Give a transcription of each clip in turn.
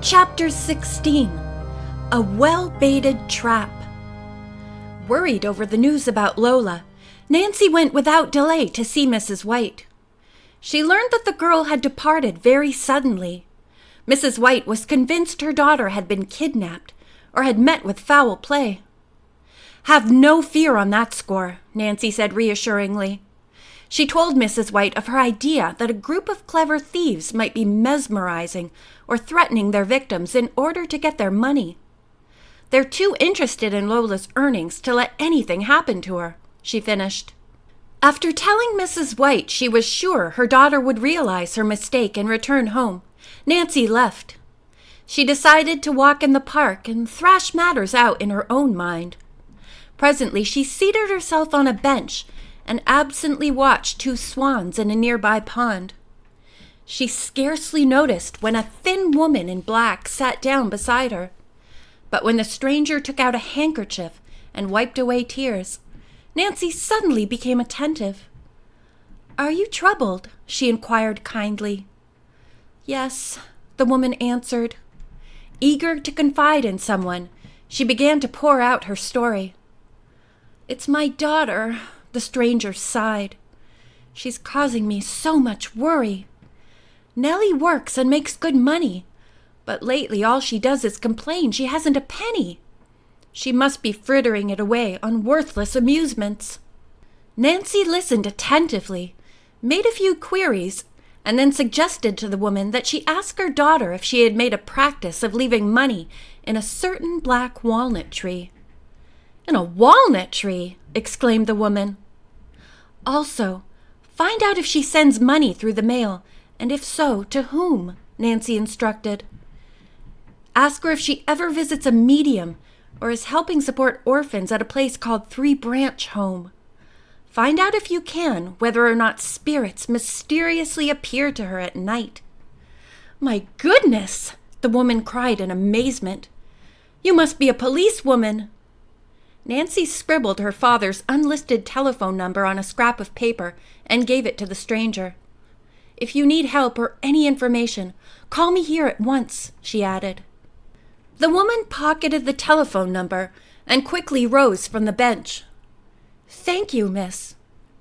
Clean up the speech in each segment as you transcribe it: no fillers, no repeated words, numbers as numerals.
Chapter 16. A Well-Baited Trap. Worried over the news about Lola, Nancy went without delay to see Mrs. White. She learned that the girl had departed very suddenly. Mrs. White was convinced her daughter had been kidnapped or had met with foul play. "Have no fear on that score," Nancy said reassuringly. She told Mrs. White of her idea that a group of clever thieves might be mesmerizing or threatening their victims in order to get their money. "They're too interested in Lola's earnings to let anything happen to her," she finished. After telling Mrs. White she was sure her daughter would realize her mistake and return home, Nancy left. She decided to walk in the park and thrash matters out in her own mind. Presently she seated herself on a bench and absently watched two swans in a nearby pond. She scarcely noticed when a thin woman in black sat down beside her. But when the stranger took out a handkerchief and wiped away tears, Nancy suddenly became attentive. "Are you troubled?" she inquired kindly. "Yes," the woman answered. Eager to confide in someone, she began to pour out her story. "It's my daughter," the stranger sighed. "She's causing me so much worry. Nellie works and makes good money, but lately all she does is complain she hasn't a penny. She must be frittering it away on worthless amusements." Nancy listened attentively, made a few queries, and then suggested to the woman that she ask her daughter if she had made a practice of leaving money in a certain black walnut tree. "In a walnut tree!" exclaimed the woman. "Also, find out if she sends money through the mail, and if so, to whom," Nancy instructed. "Ask her if she ever visits a medium or is helping support orphans at a place called Three Branch Home. Find out if you can whether or not spirits mysteriously appear to her at night." "My goodness!" the woman cried in amazement. "You must be a policewoman." Nancy scribbled her father's unlisted telephone number on a scrap of paper and gave it to the stranger. "If you need help or any information, call me here at once," she added. The woman pocketed the telephone number and quickly rose from the bench. "Thank you, miss.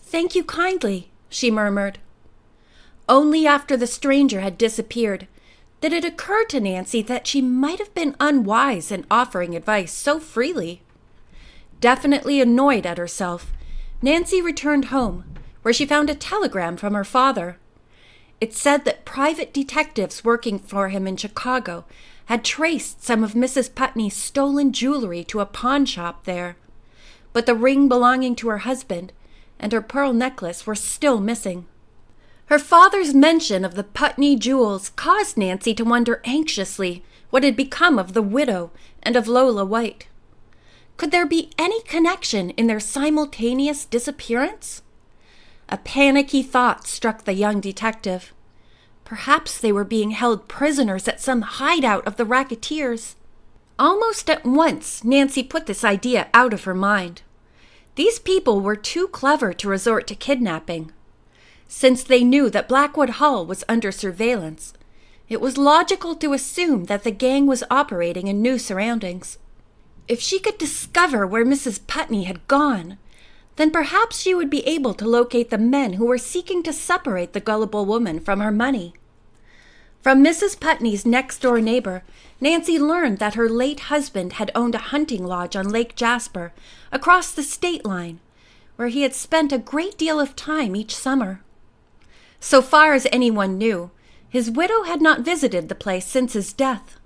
Thank you kindly," she murmured. Only after the stranger had disappeared did it occur to Nancy that she might have been unwise in offering advice so freely. Definitely annoyed at herself, Nancy returned home, where she found a telegram from her father. It said that private detectives working for him in Chicago had traced some of Mrs. Putney's stolen jewelry to a pawn shop there, but the ring belonging to her husband and her pearl necklace were still missing. Her father's mention of the Putney jewels caused Nancy to wonder anxiously what had become of the widow and of Lola White. Could there be any connection in their simultaneous disappearance? A panicky thought struck the young detective. Perhaps they were being held prisoners at some hideout of the racketeers. Almost at once, Nancy put this idea out of her mind. These people were too clever to resort to kidnapping. Since they knew that Blackwood Hall was under surveillance, it was logical to assume that the gang was operating in new surroundings. If she could discover where Mrs. Putney had gone, then perhaps she would be able to locate the men who were seeking to separate the gullible woman from her money. From Mrs. Putney's next-door neighbor, Nancy learned that her late husband had owned a hunting lodge on Lake Jasper, across the state line, where he had spent a great deal of time each summer. So far as anyone knew, his widow had not visited the place since his death.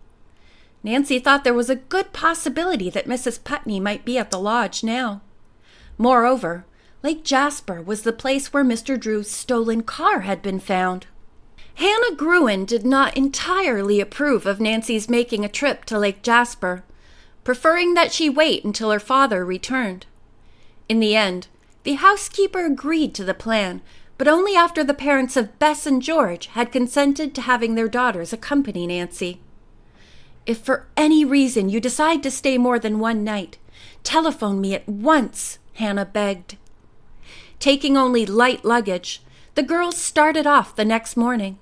Nancy thought there was a good possibility that Mrs. Putney might be at the lodge now. Moreover, Lake Jasper was the place where Mr. Drew's stolen car had been found. Hannah Gruen did not entirely approve of Nancy's making a trip to Lake Jasper, preferring that she wait until her father returned. In the end, the housekeeper agreed to the plan, but only after the parents of Bess and George had consented to having their daughters accompany Nancy. "If for any reason you decide to stay more than one night, telephone me at once," Hannah begged. Taking only light luggage, the girls started off the next morning.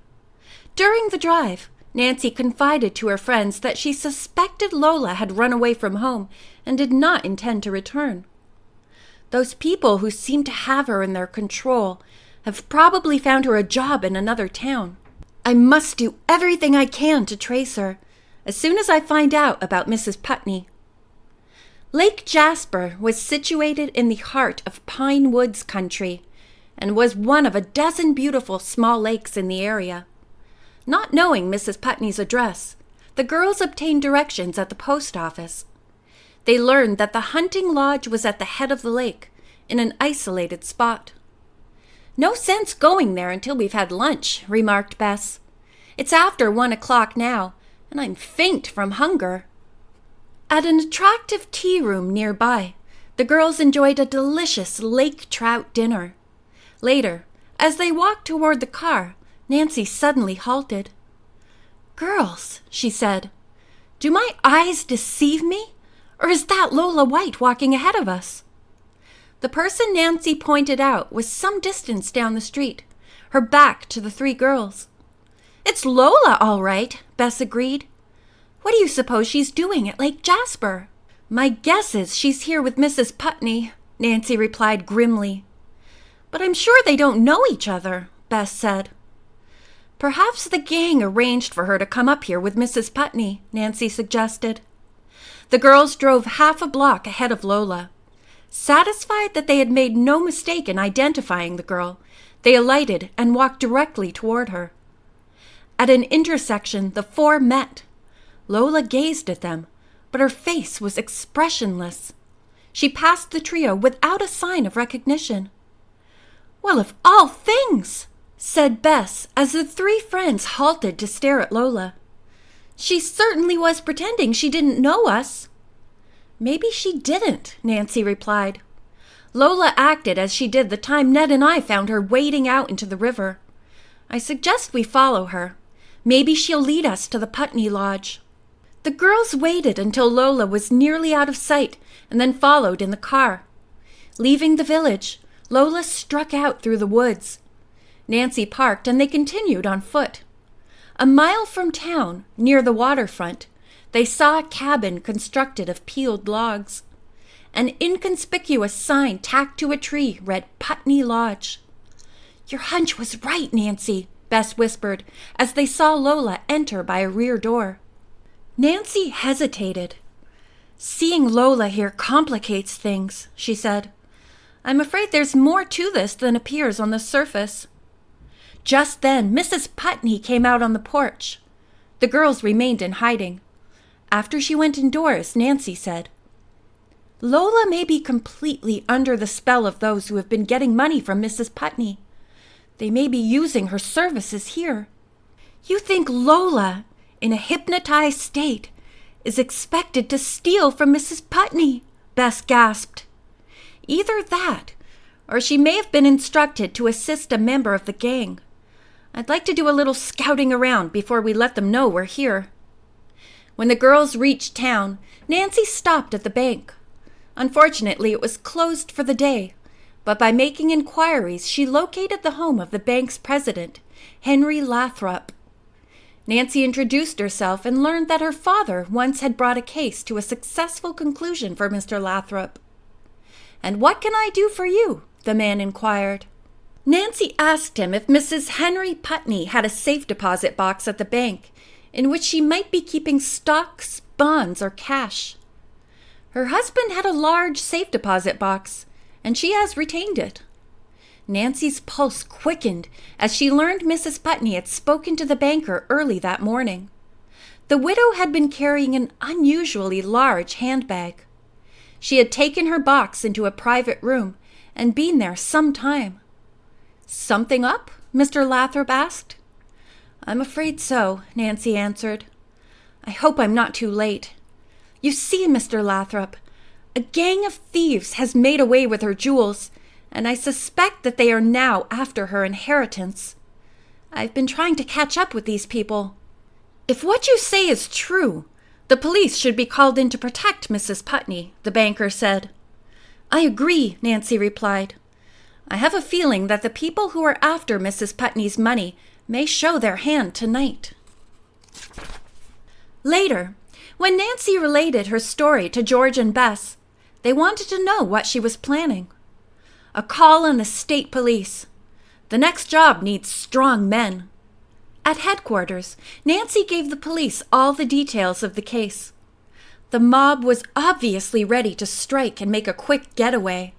During the drive, Nancy confided to her friends that she suspected Lola had run away from home and did not intend to return. Those people who seem to have her in their control have probably found her a job in another town. I must do everything I can to trace her, as soon as I find out about Mrs. Putney. Lake Jasper was situated in the heart of Pine Woods country and was one of a dozen beautiful small lakes in the area. Not knowing Mrs. Putney's address, the girls obtained directions at the post office. They learned that the hunting lodge was at the head of the lake, in an isolated spot. "No sense going there until we've had lunch," remarked Bess. "It's after 1 o'clock now, and I'm faint from hunger." At an attractive tea room nearby, the girls enjoyed a delicious lake trout dinner. Later, as they walked toward the car, Nancy suddenly halted. "Girls," she said, "do my eyes deceive me? Or is that Lola White walking ahead of us?" The person Nancy pointed out was some distance down the street, her back to the three girls. "It's Lola, all right," Bess agreed. "What do you suppose she's doing at Lake Jasper?" "My guess is she's here with Mrs. Putney," Nancy replied grimly. "But I'm sure they don't know each other," Bess said. "Perhaps the gang arranged for her to come up here with Mrs. Putney," Nancy suggested. The girls drove half a block ahead of Lola. Satisfied that they had made no mistake in identifying the girl, they alighted and walked directly toward her. At an intersection, the four met. Lola gazed at them, but her face was expressionless. She passed the trio without a sign of recognition. "Well, of all things!" said Bess as the three friends halted to stare at Lola. "She certainly was pretending she didn't know us." "Maybe she didn't," Nancy replied. "Lola acted as she did the time Ned and I found her wading out into the river. I suggest we follow her. Maybe she'll lead us to the Putney Lodge." The girls waited until Lola was nearly out of sight and then followed in the car. Leaving the village, Lola struck out through the woods. Nancy parked and they continued on foot. A mile from town, near the waterfront, they saw a cabin constructed of peeled logs. An inconspicuous sign tacked to a tree read Putney Lodge. "Your hunch was right, Nancy," Bess whispered as they saw Lola enter by a rear door. Nancy hesitated. "Seeing Lola here complicates things," she said. "I'm afraid there's more to this than appears on the surface." Just then, Mrs. Putney came out on the porch. The girls remained in hiding. After she went indoors, Nancy said, "Lola may be completely under the spell of those who have been getting money from Mrs. Putney. They may be using her services here." "You think Lola, in a hypnotized state, is expected to steal from Mrs. Putney?" Bess gasped. "Either that, or she may have been instructed to assist a member of the gang. I'd like to do a little scouting around before we let them know we're here." When the girls reached town, Nancy stopped at the bank. Unfortunately, it was closed for the day, but by making inquiries, she located the home of the bank's president, Henry Lathrop. Nancy introduced herself and learned that her father once had brought a case to a successful conclusion for Mr. Lathrop. "And what can I do for you?" the man inquired. Nancy asked him if Mrs. Henry Putney had a safe deposit box at the bank in which she might be keeping stocks, bonds, or cash. Her husband had a large safe deposit box, and she has retained it. Nancy's pulse quickened as she learned Mrs. Putney had spoken to the banker early that morning. The widow had been carrying an unusually large handbag. She had taken her box into a private room and been there some time. "Something up?" Mr. Lathrop asked. "I'm afraid so," Nancy answered. "I hope I'm not too late. You see, Mr. Lathrop, a gang of thieves has made away with her jewels, and I suspect that they are now after her inheritance. I've been trying to catch up with these people." "If what you say is true, the police should be called in to protect Mrs. Putney," the banker said. "I agree," Nancy replied. "I have a feeling that the people who are after Mrs. Putney's money may show their hand tonight." Later, when Nancy related her story to George and Bess, they wanted to know what she was planning. A call on the state police. The next job needs strong men. At headquarters, Nancy gave the police all the details of the case. The mob was obviously ready to strike and make a quick getaway.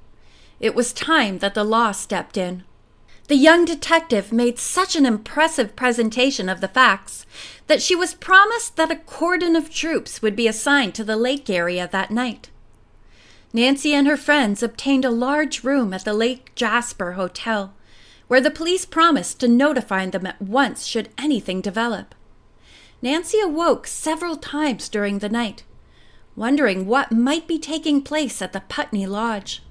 It was time that the law stepped in. The young detective made such an impressive presentation of the facts that she was promised that a cordon of troops would be assigned to the lake area that night. Nancy and her friends obtained a large room at the Lake Jasper Hotel, where the police promised to notify them at once should anything develop. Nancy awoke several times during the night, wondering what might be taking place at the Putney Lodge.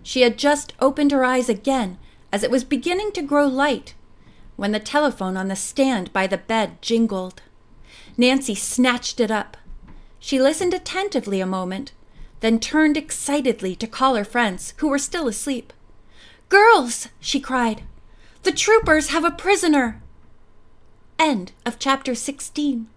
She had just opened her eyes again as it was beginning to grow light, when the telephone on the stand by the bed jingled. Nancy snatched it up. She listened attentively a moment, then turned excitedly to call her friends, who were still asleep. "Girls!" she cried. "The troopers have a prisoner!" End of chapter 16.